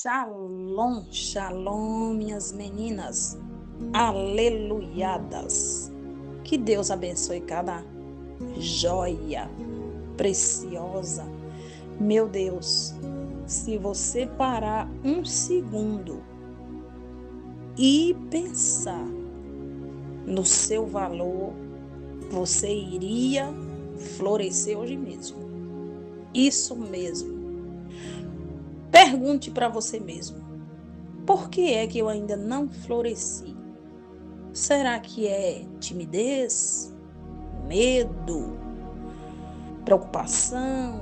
Shalom, shalom, minhas meninas, aleluiadas. Que Deus abençoe cada joia preciosa. Meu Deus, se você parar um segundo e pensar no seu valor, você iria florescer hoje mesmo. Isso mesmo. Pergunte para você mesmo: por que é que eu ainda não floresci? Será que é timidez, medo, preocupação?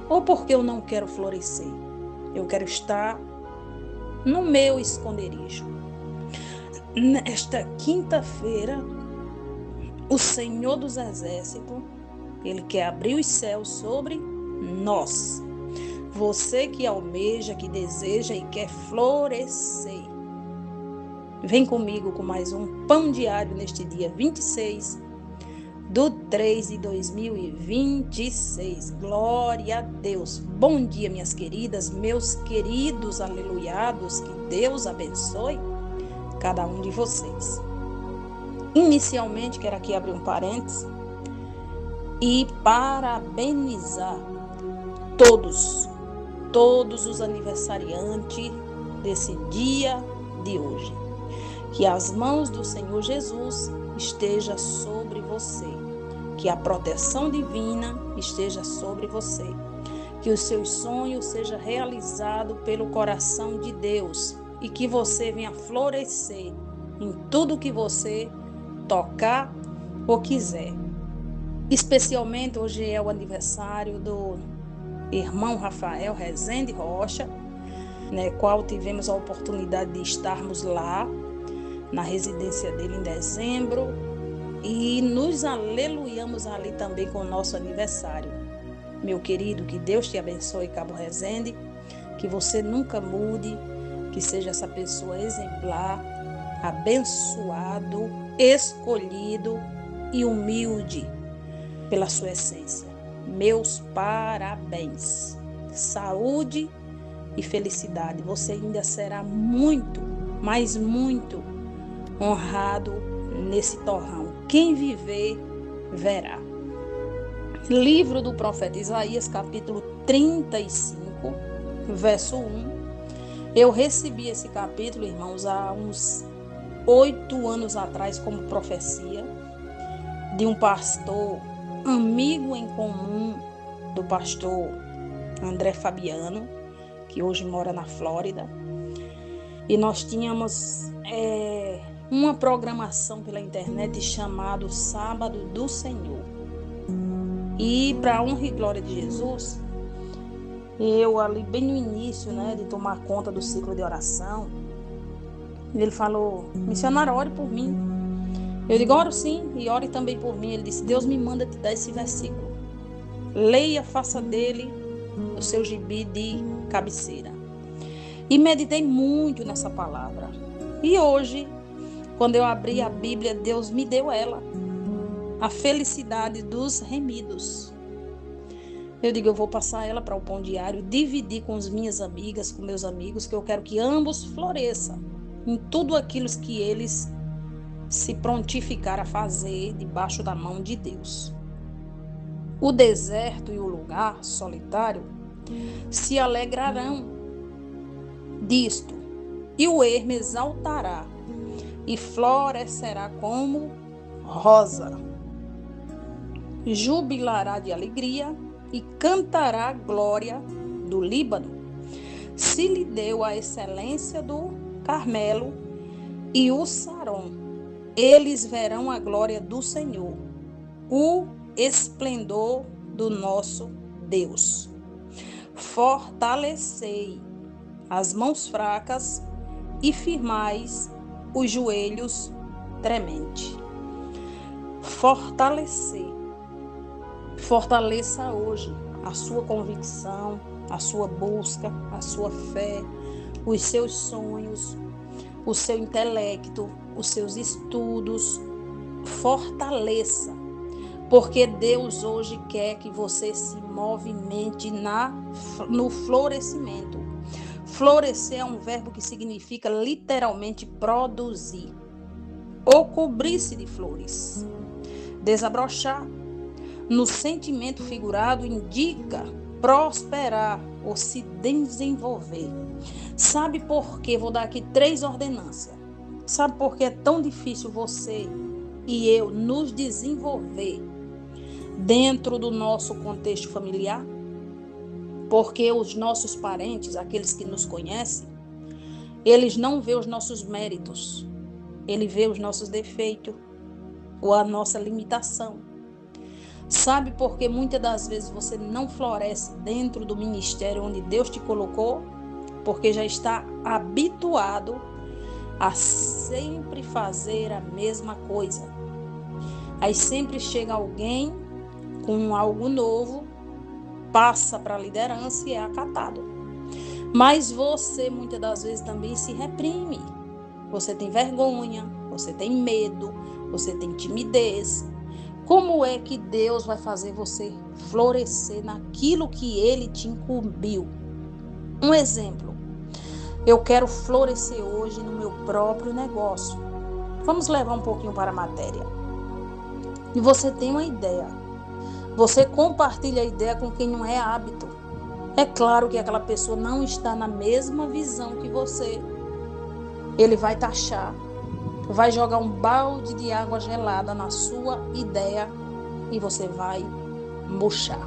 Ou porque eu não quero florescer? Eu quero estar no meu esconderijo. Nesta quinta-feira, o Senhor dos Exércitos, Ele quer abrir os céus sobre nós. Você que almeja, que deseja e quer florescer. Vem comigo com mais um Pão Diário neste dia 26/3/2026. Glória a Deus. Bom dia, minhas queridas, meus queridos aleluiados. Que Deus abençoe cada um de vocês. Inicialmente, quero aqui abrir um parênteses e parabenizar todos os aniversariantes desse dia de hoje. Que as mãos do Senhor Jesus estejam sobre você. Que a proteção divina esteja sobre você. Que os seus sonhos sejam realizados pelo coração de Deus. E que você venha florescer em tudo que você tocar ou quiser. Especialmente hoje é o aniversário do irmão Rafael Rezende Rocha, qual tivemos a oportunidade de estarmos lá na residência dele em dezembro e nos aleluiamos ali também com o nosso aniversário. Meu querido, que Deus te abençoe, Cabo Rezende, que você nunca mude, que seja essa pessoa exemplar, abençoado, escolhido e humilde pela sua essência. Meus parabéns, saúde e felicidade. Você ainda será muito, mas muito honrado nesse torrão. Quem viver, verá. Livro do profeta Isaías, capítulo 35, verso 1. Eu recebi esse capítulo, irmãos, há uns 8 anos atrás como profecia de um pastor amigo em comum do pastor André Fabiano, que hoje mora na Flórida. E nós tínhamos uma programação pela internet chamada Sábado do Senhor. E para honra e glória de Jesus, eu ali bem no início, de tomar conta do ciclo de oração, ele falou: missionário, ore por mim. Eu digo: oro sim, e ore também por mim. Ele disse: Deus me manda te dar esse versículo. Leia, faça dele o seu gibi de cabeceira. E meditei muito nessa palavra. E hoje, quando eu abri a Bíblia, Deus me deu ela. A felicidade dos remidos. Eu digo: eu vou passar ela para o Pão Diário, dividir com as minhas amigas, com meus amigos, que eu quero que ambos floresçam em tudo aquilo que eles se prontificar a fazer debaixo da mão de Deus. O deserto e o lugar solitário se alegrarão disto, e o ermo exaltará e florescerá como rosa. Jubilará de alegria e cantará a glória do Líbano. Se lhe deu a excelência do Carmelo e o Saron. Eles verão a glória do Senhor, o esplendor do nosso Deus. Fortalecei as mãos fracas e firmais os joelhos trementes. Fortaleça hoje a sua convicção, a sua busca, a sua fé, os seus sonhos, o seu intelecto, os seus estudos. Fortaleça, porque Deus hoje quer que você se movimente no florescimento. Florescer é um verbo que significa literalmente produzir ou cobrir-se de flores. Desabrochar, no sentimento figurado, indica prosperar ou se desenvolver. Sabe por quê? Vou dar aqui 3 ordenâncias. Sabe por que é tão difícil você e eu nos desenvolver dentro do nosso contexto familiar? Porque os nossos parentes, aqueles que nos conhecem, eles não vê os nossos méritos, ele vê os nossos defeitos ou a nossa limitação. Sabe por que muitas das vezes você não floresce dentro do ministério onde Deus te colocou? Porque já está habituado a sempre fazer a mesma coisa. Aí sempre chega alguém com algo novo, passa para a liderança e é acatado. Mas você muitas das vezes também se reprime. Você tem vergonha, você tem medo, você tem timidez. Como é que Deus vai fazer você florescer naquilo que Ele te incumbiu? Um exemplo. Eu quero florescer hoje no meu próprio negócio. Vamos levar um pouquinho para a matéria. E você tem uma ideia. Você compartilha a ideia com quem não é hábito. É claro que aquela pessoa não está na mesma visão que você. Ele vai taxar, vai jogar um balde de água gelada na sua ideia e você vai murchar.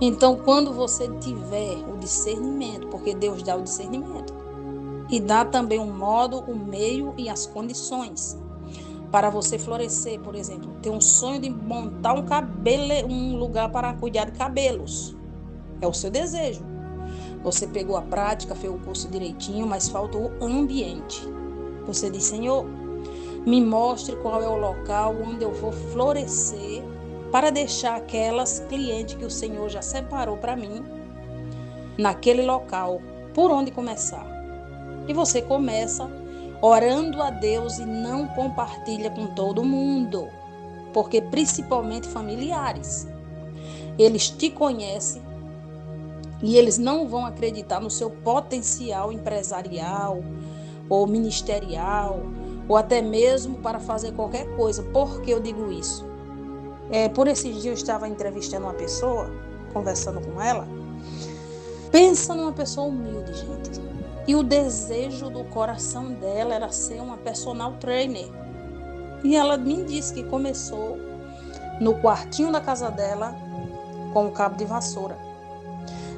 Então, quando você tiver o discernimento, porque Deus dá o discernimento, e dá também um modo, o meio e as condições para você florescer, por exemplo, ter um sonho de montar um lugar para cuidar de cabelos. É o seu desejo. Você pegou a prática, fez o curso direitinho, mas falta o ambiente. Você diz, Senhor, me mostre qual é o local onde eu vou florescer para deixar aquelas clientes que o Senhor já separou para mim naquele local. Por onde começar? E você começa orando a Deus e não compartilha com todo mundo, porque principalmente familiares. Eles te conhecem e eles não vão acreditar no seu potencial empresarial ou ministerial, ou até mesmo para fazer qualquer coisa. Por que eu digo isso? Por esses dias eu estava entrevistando uma pessoa, conversando com ela. Pensa numa pessoa humilde, gente. E o desejo do coração dela era ser uma personal trainer. E ela me disse que começou no quartinho da casa dela com um cabo de vassoura.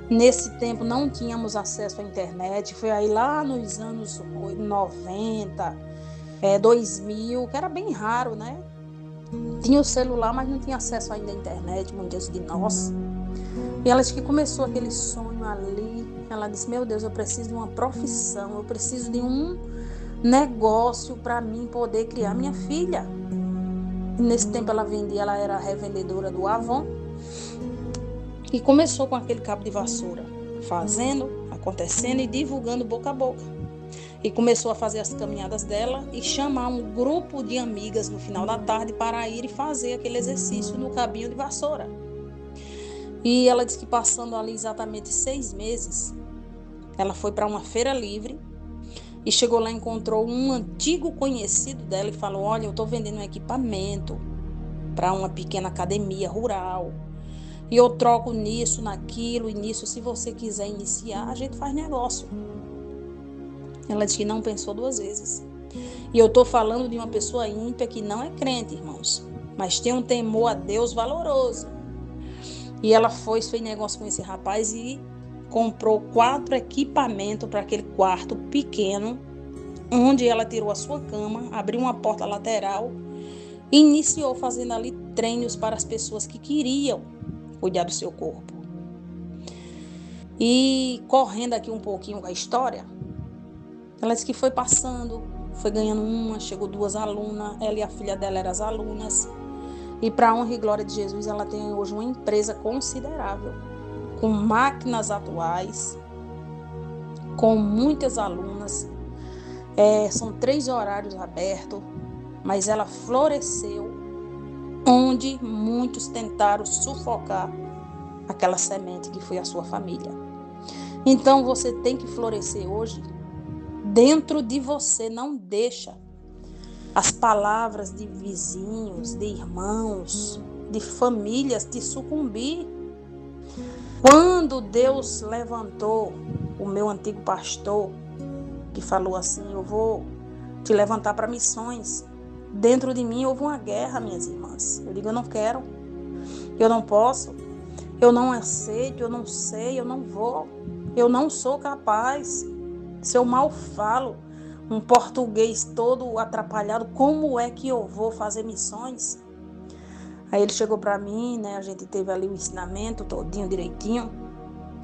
Nesse tempo não tínhamos acesso à internet, foi aí lá nos anos 90, 2000, que era bem raro, né? Tinha o celular, mas não tinha acesso ainda à internet, muitas de nós. E ela disse que começou aquele sonho ali, ela disse, meu Deus, eu preciso de uma profissão, eu preciso de um negócio para mim poder criar minha filha. E nesse tempo ela era revendedora do Avon. E começou com aquele cabo de vassoura, fazendo, acontecendo e divulgando boca a boca. E começou a fazer as caminhadas dela e chamar um grupo de amigas no final da tarde para ir e fazer aquele exercício no cabinho de vassoura. E ela disse que passando ali exatamente 6 meses, ela foi para uma feira livre e chegou lá e encontrou um antigo conhecido dela e falou, olha, eu estou vendendo um equipamento para uma pequena academia rural. E eu troco nisso, naquilo e nisso. Se você quiser iniciar, a gente faz negócio. Ela disse que não pensou 2 vezes. E eu estou falando de uma pessoa ímpia que não é crente, irmãos. Mas tem um temor a Deus valoroso. E ela fez negócio com esse rapaz e comprou 4 equipamentos para aquele quarto pequeno, onde ela tirou a sua cama, abriu uma porta lateral e iniciou fazendo ali treinos para as pessoas que queriam cuidar do seu corpo. E correndo aqui um pouquinho com a história, ela disse que foi passando, foi ganhando chegou 2 alunas, ela e a filha dela eram as alunas. E para a honra e glória de Jesus, ela tem hoje uma empresa considerável, com máquinas atuais, com muitas alunas. São 3 horários abertos, mas ela floresceu onde muitos tentaram sufocar aquela semente que foi a sua família. Então você tem que florescer hoje dentro de você. Não deixa as palavras de vizinhos, de irmãos, de famílias te sucumbir. Quando Deus levantou o meu antigo pastor, que falou assim: eu vou te levantar para missões, dentro de mim houve uma guerra, minhas irmãs. Eu digo: eu não quero, eu não posso, eu não aceito, eu não sei, eu não vou, eu não sou capaz. Se eu mal falo um português todo atrapalhado, como é que eu vou fazer missões? Aí ele chegou para mim, né? A gente teve ali o ensinamento todinho, direitinho.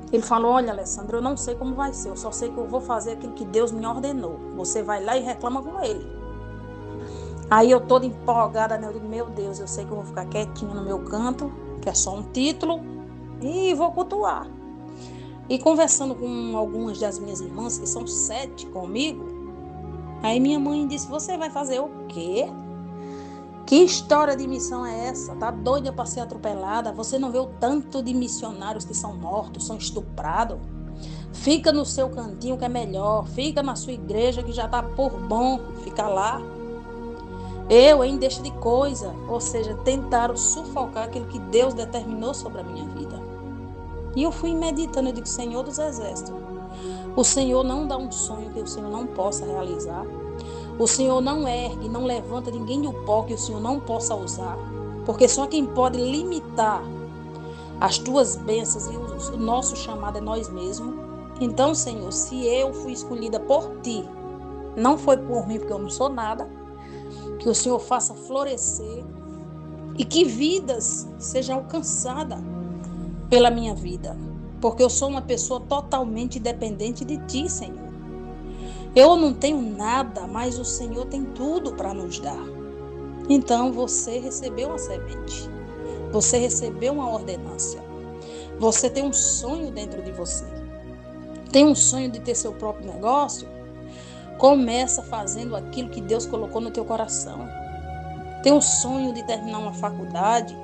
Ele falou: olha, Alessandra, eu não sei como vai ser, eu só sei que eu vou fazer aquilo que Deus me ordenou. Você vai lá e reclama com ele. Aí eu toda empolgada, né? Eu digo: meu Deus, eu sei que eu vou ficar quietinha no meu canto, que é só um título, e vou cultuar. E conversando com algumas das minhas irmãs, que são 7 comigo, aí minha mãe disse: você vai fazer o quê? Que história de missão é essa? Tá doida para ser atropelada? Você não vê o tanto de missionários que são mortos, são estuprados? Fica no seu cantinho que é melhor. Fica na sua igreja que já tá por bom ficar lá. Deixa de coisa. Ou seja, tentaram sufocar aquilo que Deus determinou sobre a minha vida. E eu fui meditando, eu digo: Senhor dos Exércitos, o Senhor não dá um sonho que o Senhor não possa realizar. O Senhor não ergue, não levanta ninguém do pó que o Senhor não possa usar. Porque só quem pode limitar as tuas bênçãos e o nosso chamado é nós mesmos. Então, Senhor, se eu fui escolhida por Ti, não foi por mim, porque eu não sou nada, que o Senhor faça florescer e que vidas sejam alcançadas pela minha vida. Porque eu sou uma pessoa totalmente dependente de Ti, Senhor. Eu não tenho nada, mas o Senhor tem tudo para nos dar. Então você recebeu uma semente. Você recebeu uma ordenança. Você tem um sonho dentro de você. Tem um sonho de ter seu próprio negócio? Começa fazendo aquilo que Deus colocou no teu coração. Tem um sonho de terminar uma faculdade?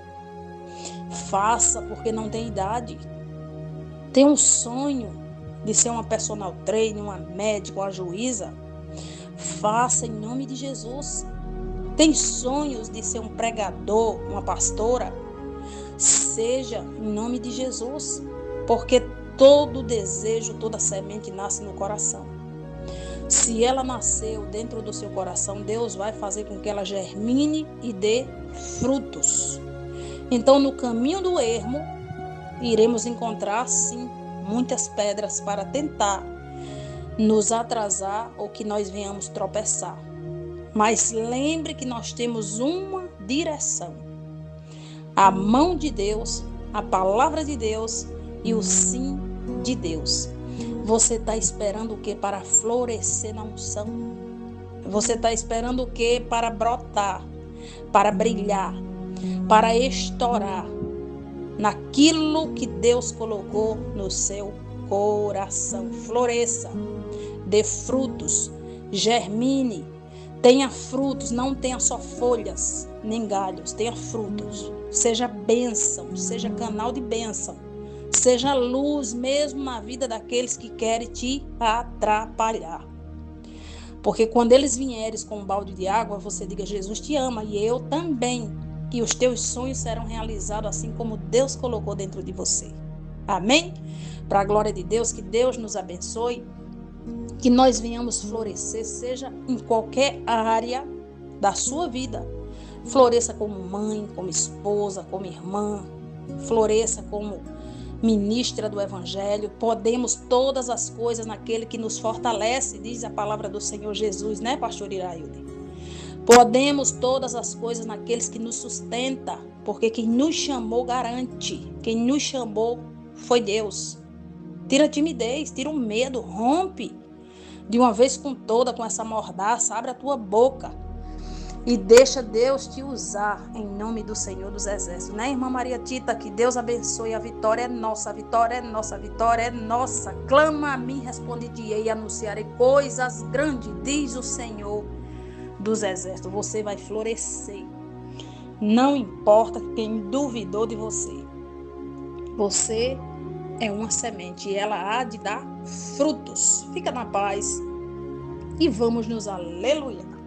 Faça, porque não tem idade. Tem um sonho de ser uma personal trainer, uma médica, uma juíza? Faça em nome de Jesus. Tem sonhos de ser um pregador, uma pastora? Seja em nome de Jesus. Porque todo desejo, toda semente nasce no coração. Se ela nasceu dentro do seu coração, Deus vai fazer com que ela germine e dê frutos. Então, no caminho do ermo, iremos encontrar, sim, muitas pedras para tentar nos atrasar ou que nós venhamos tropeçar. Mas lembre que nós temos uma direção: a mão de Deus, a palavra de Deus e o sim de Deus. Você está esperando o que para florescer na unção? Você está esperando o que para brotar, para brilhar, para estourar naquilo que Deus colocou no seu coração? Floresça, dê frutos, germine, tenha frutos, não tenha só folhas nem galhos, tenha frutos. Seja bênção, seja canal de bênção, seja luz mesmo na vida daqueles que querem te atrapalhar. Porque quando eles vierem com um balde de água, você diga: Jesus te ama e eu também. E os teus sonhos serão realizados assim como Deus colocou dentro de você. Amém? Para a glória de Deus, que Deus nos abençoe, que nós venhamos florescer, seja em qualquer área da sua vida. Floresça como mãe, como esposa, como irmã, floresça como ministra do Evangelho. Podemos todas as coisas naquele que nos fortalece, diz a palavra do Senhor Jesus, né, pastor Irailde? Podemos todas as coisas naqueles que nos sustenta, porque quem nos chamou garante. Quem nos chamou foi Deus. Tira a timidez, tira o medo, rompe de uma vez com toda com essa mordaça, abre a tua boca e deixa Deus te usar em nome do Senhor dos Exércitos, né, irmã Maria Tita? Que Deus abençoe. A vitória é nossa, a vitória é nossa, a vitória é nossa. Clama a mim, responde-te-ei e anunciarei coisas grandes, diz o Senhor dos Exércitos. Você vai florescer. Não importa quem duvidou de você. Você é uma semente e ela há de dar frutos. Fica na paz e vamos nos aleluia.